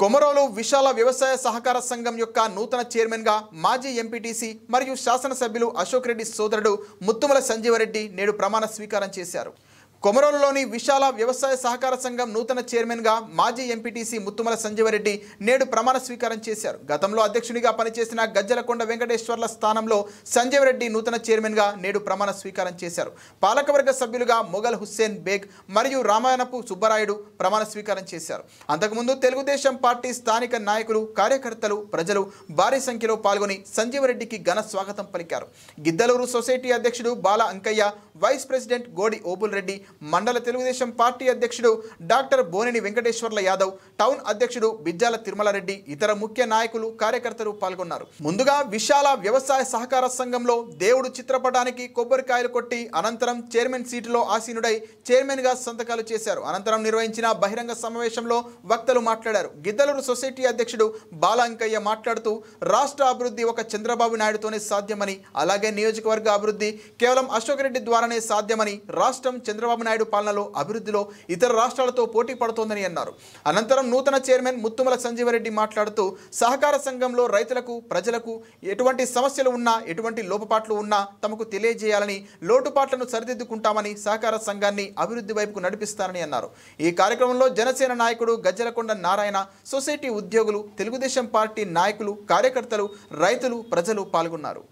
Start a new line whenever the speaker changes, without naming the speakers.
కొమరోలు విశాల వ్యవసాయ సహకార సంఘం యొక్క నూతన చైర్మన్గా మాజీ ఎంపీటీసీ మరియు శాసనసభ్యులు అశోక్ రెడ్డి సోదరుడు ముత్తుమల సంజీవరెడ్డి నేడు ప్రమాణ స్వీకారం చేశారు. కొమరోలులోని విశాల వ్యవసాయ సహకార సంఘం నూతన చైర్మన్గా మాజీ ఎంపీటీసీ ముత్తుమల సంజీవరెడ్డి నేడు ప్రమాణ స్వీకారం చేశారు. గతంలో అధ్యక్షునిగా పనిచేసిన గజ్జలకొండ వెంకటేశ్వర్ల స్థానంలో సంజీవరెడ్డి నూతన చైర్మన్గా నేడు ప్రమాణ స్వీకారం చేశారు. పాలకవర్గ సభ్యులుగా మొఘల్ హుస్సేన్ బేగ్ మరియు రామాయణపు సుబ్బరాయుడు ప్రమాణ స్వీకారం చేశారు. అంతకుముందు తెలుగుదేశం పార్టీ స్థానిక నాయకులు, కార్యకర్తలు, ప్రజలు భారీ సంఖ్యలో పాల్గొని సంజీవరెడ్డికి ఘన స్వాగతం పలికారు. గిద్దలూరు సొసైటీ అధ్యక్షుడు బాల అంకయ్య, వైస్ ప్రెసిడెంట్ గోడి ఓబుల్ రెడ్డి, మండల తెలుగుదేశం పార్టీ అధ్యక్షుడు డాక్టర్ బోనేని వెంకటేశ్వర్ల యాదవ్, టౌన్ అధ్యక్షుడు బిజ్జాల తిరుమలారెడ్డి, ఇతర ముఖ్య నాయకులు, కార్యకర్తలు పాల్గొన్నారు. ముందుగా విశాల వ్యవసాయ సహకార సంఘంలో దేవుడు చిత్రపటానికి కొబ్బరికాయలు కొట్టి అనంతరం చైర్మన్ సీటులో ఆసీనుడై చైర్మన్ గా సంతకాలు చేశారు. అనంతరం నిర్వహించిన బహిరంగ సమావేశంలో వక్తలు మాట్లాడారు. గిద్దలూరు సొసైటీ అధ్యక్షుడు బాల అంకయ్య మాట్లాడుతూ రాష్ట్ర అభివృద్ధి ఒక చంద్రబాబు నాయుడుతోనే సాధ్యమని, అలాగే నియోజకవర్గ అభివృద్ధి కేవలం అశోక్ రెడ్డి ద్వారానే సాధ్యమని, రాష్ట్రం చంద్రబాబు నాయుడు పాలనలో అభివృద్ధిలో ఇతర రాష్ట్రాలతో పోటీ పడుతోందని అన్నారు. అనంతరం నూతన చైర్మన్ ముత్తుమల సంజీవరెడ్డి మాట్లాడుతూ సహకార సంఘంలో రైతులకు, ప్రజలకు ఎటువంటి సమస్యలు ఉన్నా, ఎటువంటి లోటుపాట్లు ఉన్నా తమకు తెలియజేయాలని, లోటుపాట్లను సరిదిద్దుకుంటామని, సహకార సంఘాన్ని అభివృద్ధి వైపుకు నడిపిస్తారని అన్నారు. ఈ కార్యక్రమంలో జనసేన నాయకుడు గజ్జలకొండ నారాయణ, సొసైటీ ఉద్యోగులు, తెలుగుదేశం పార్టీ నాయకులు, కార్యకర్తలు, రైతులు, ప్రజలు పాల్గొన్నారు.